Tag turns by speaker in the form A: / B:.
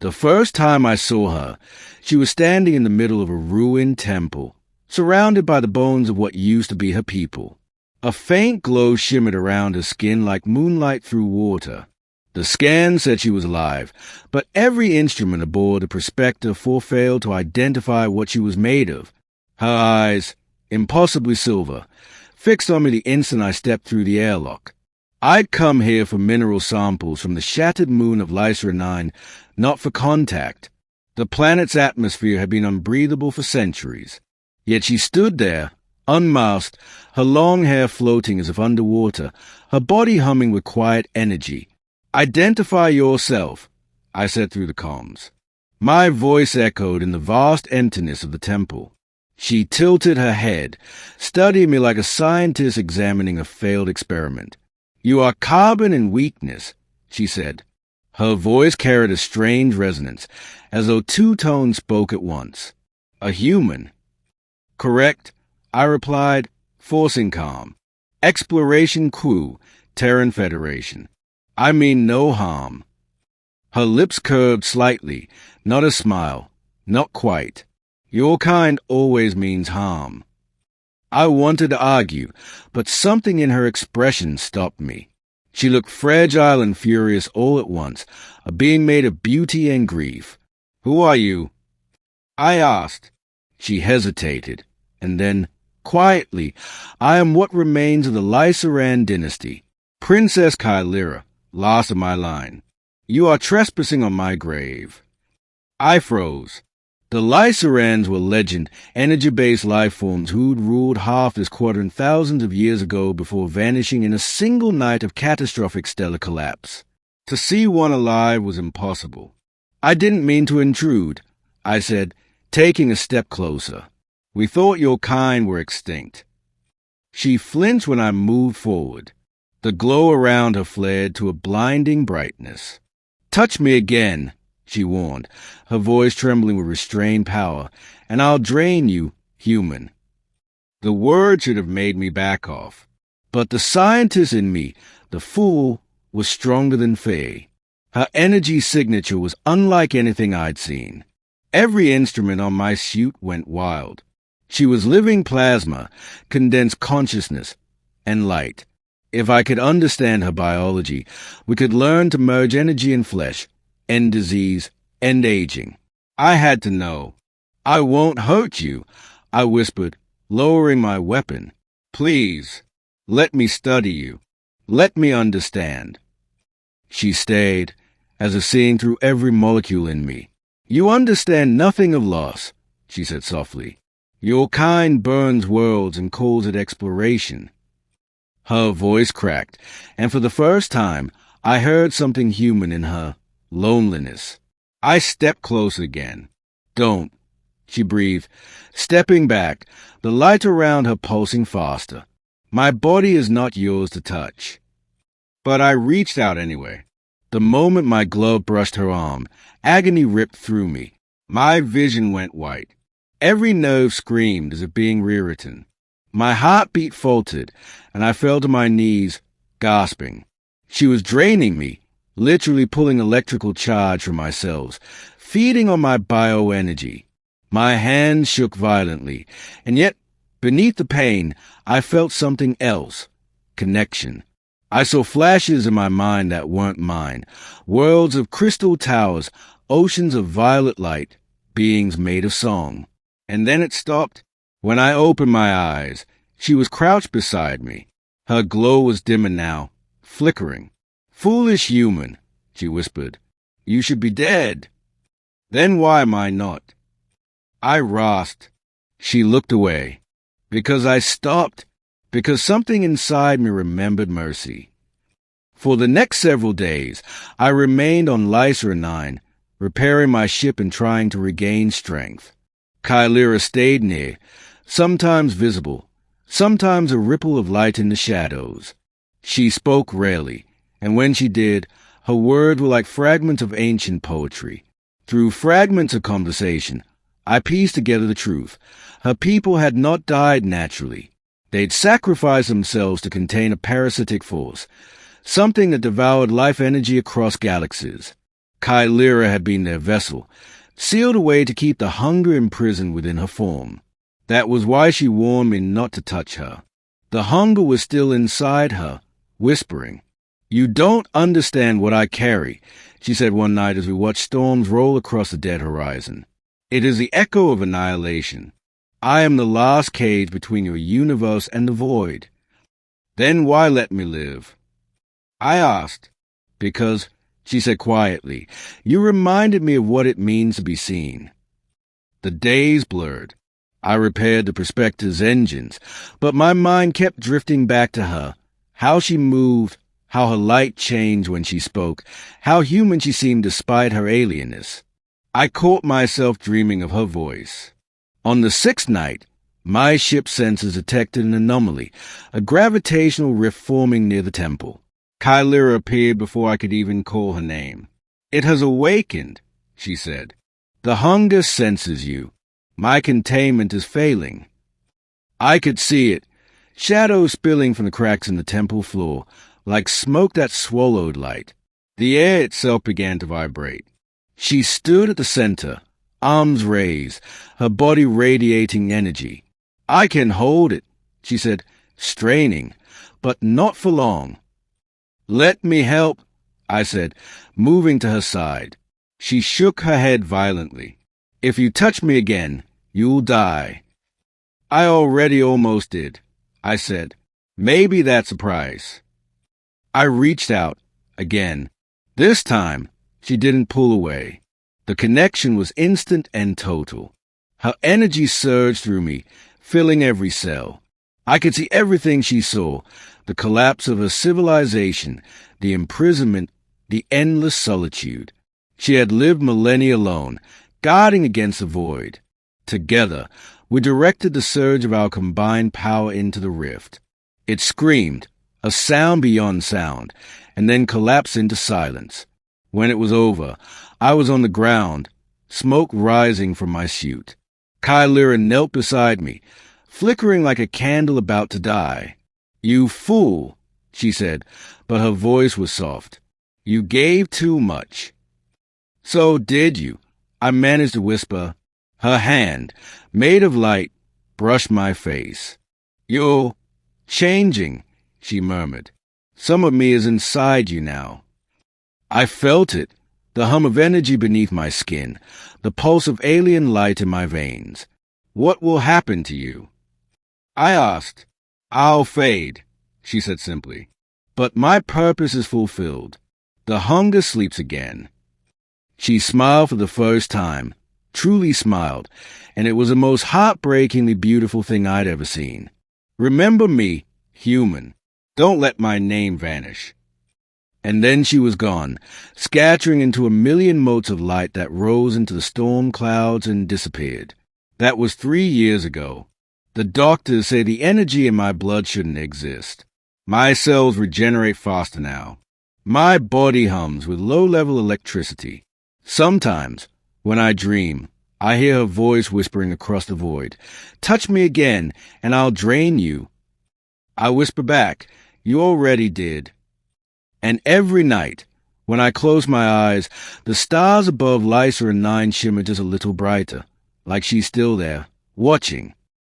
A: The first time I saw her, she was standing in the middle of a ruined temple, surrounded by the bones of what used to be her people. A faint glow shimmered around her skin like moonlight through water. The scan said she was alive, but every instrument aboard the prospector failed to identify what she was made of. Her eyes, impossibly silver, fixed on me the instant I stepped through the airlock. I'd come here for mineral samples from the shattered moon of Lycera 9, not for contact. The planet's atmosphere had been unbreathable for centuries. Yet she stood there, unmasked, her long hair floating as if underwater, her body humming with quiet energy. "Identify yourself," I said through the comms. My voice echoed in the vast emptiness of the temple. She tilted her head, studying me like a scientist examining a failed experiment. "You are carbon and weakness," she said. Her voice carried a strange resonance, as though two tones spoke at once. "A human." "Correct," I replied, forcing calm. "Exploration crew, Terran Federation. I mean no harm." Her lips curved slightly, not a smile, not quite. "Your kind always means harm." I wanted to argue, but something in her expression stopped me. She looked fragile and furious all at once, a being made of beauty and grief. "Who are you?" I asked. She hesitated, and then, quietly, "I am what remains of the Lyceran dynasty, Princess Kylira, last of my line. You are trespassing on my grave." I froze. The Lycerans were legend, energy-based life forms who'd ruled half this quadrant thousands of years ago before vanishing in a single night of catastrophic stellar collapse. To see one alive was impossible. "I didn't mean to intrude," I said, taking a step closer. "We thought your kind were extinct." She flinched when I moved forward. The glow around her flared to a blinding brightness. "Touch me again," she warned, her voice trembling with restrained power, "and I'll drain you, human." The word should have made me back off. But the scientist in me, the fool, was stronger than Faye. Her energy signature was unlike anything I'd seen. Every instrument on my suit went wild. She was living plasma, condensed consciousness, and light. If I could understand her biology, we could learn to merge energy and flesh, end disease, end aging. I had to know. "I won't hurt you," I whispered, lowering my weapon. "Please, let me study you. Let me understand." She stayed, as if seeing through every molecule in me. "You understand nothing of loss," she said softly. "Your kind burns worlds and calls it exploration." Her voice cracked, and for the first time, I heard something human in her. Loneliness. I stepped close again. "Don't," she breathed, stepping back, the light around her pulsing faster. "My body is not yours to touch." But I reached out anyway. The moment my glove brushed her arm, agony ripped through me. My vision went white. Every nerve screamed as if being rewritten. My heartbeat faltered, and I fell to my knees, gasping. She was draining me, literally pulling electrical charge from my cells, feeding on my bioenergy. My hands shook violently, and yet, beneath the pain, I felt something else. Connection. I saw flashes in my mind that weren't mine, worlds of crystal towers, oceans of violet light, beings made of song. And then it stopped. When I opened my eyes, she was crouched beside me. Her glow was dimmer now, flickering. "Foolish human," she whispered. "You should be dead." "Then why am I not?" I rasped. She looked away. "Because I stopped. Because something inside me remembered mercy." For the next several days, I remained on Lycera 9, repairing my ship and trying to regain strength. Kylira stayed near, sometimes visible, sometimes a ripple of light in the shadows. She spoke rarely, and when she did, her words were like fragments of ancient poetry. Through fragments of conversation, I pieced together the truth. Her people had not died naturally. They'd sacrificed themselves to contain a parasitic force, something that devoured life energy across galaxies. Chimera had been their vessel, sealed away to keep the hunger imprisoned within her form. That was why she warned me not to touch her. The hunger was still inside her, whispering. "You don't understand what I carry," she said one night as we watched storms roll across the dead horizon. "It is the echo of annihilation. I am the last cage between your universe and the void." "Then why let me live?" I asked. "Because," she said quietly, "you reminded me of what it means to be seen." The days blurred. I repaired the Prospector's engines, but my mind kept drifting back to her, how she moved, how her light changed when she spoke, how human she seemed despite her alienness. I caught myself dreaming of her voice. On the sixth night, my ship's sensors detected an anomaly, a gravitational rift forming near the temple. Chimera appeared before I could even call her name. "It has awakened," she said. "The hunger senses you. My containment is failing." I could see it, shadows spilling from the cracks in the temple floor, like smoke that swallowed light. The air itself began to vibrate. She stood at the center, arms raised, her body radiating energy. "I can hold it," she said, straining, "but not for long." "Let me help," I said, moving to her side. She shook her head violently. "If you touch me again, you'll die." "I already almost did," I said. "Maybe that's a price." I reached out, again. This time, she didn't pull away. The connection was instant and total. Her energy surged through me, filling every cell. I could see everything she saw, the collapse of her civilization, the imprisonment, the endless solitude. She had lived millennia alone, guarding against the void. Together, we directed the surge of our combined power into the rift. It screamed, a sound beyond sound, and then collapsed into silence. When it was over, I was on the ground, smoke rising from my suit. Chimera knelt beside me, flickering like a candle about to die. "You fool," she said, but her voice was soft. "You gave too much." "So did you," I managed to whisper. Her hand, made of light, brushed my face. "You're changing," she murmured. "Some of me is inside you now." I felt it, the hum of energy beneath my skin, the pulse of alien light in my veins. "What will happen to you?" I asked. "I'll fade," she said simply. "But my purpose is fulfilled. The hunger sleeps again." She smiled for the first time, truly smiled, and it was the most heartbreakingly beautiful thing I'd ever seen. "Remember me, human. Don't let my name vanish." And then she was gone, scattering into a million motes of light that rose into the storm clouds and disappeared. That was 3 years ago. The doctors say the energy in my blood shouldn't exist. My cells regenerate faster now. My body hums with low-level electricity. Sometimes, when I dream, I hear her voice whispering across the void, "Touch me again, and I'll drain you." I whisper back, "You already did." And every night, when I close my eyes, the stars above Lysa and Nine shimmer just a little brighter, like she's still there, watching.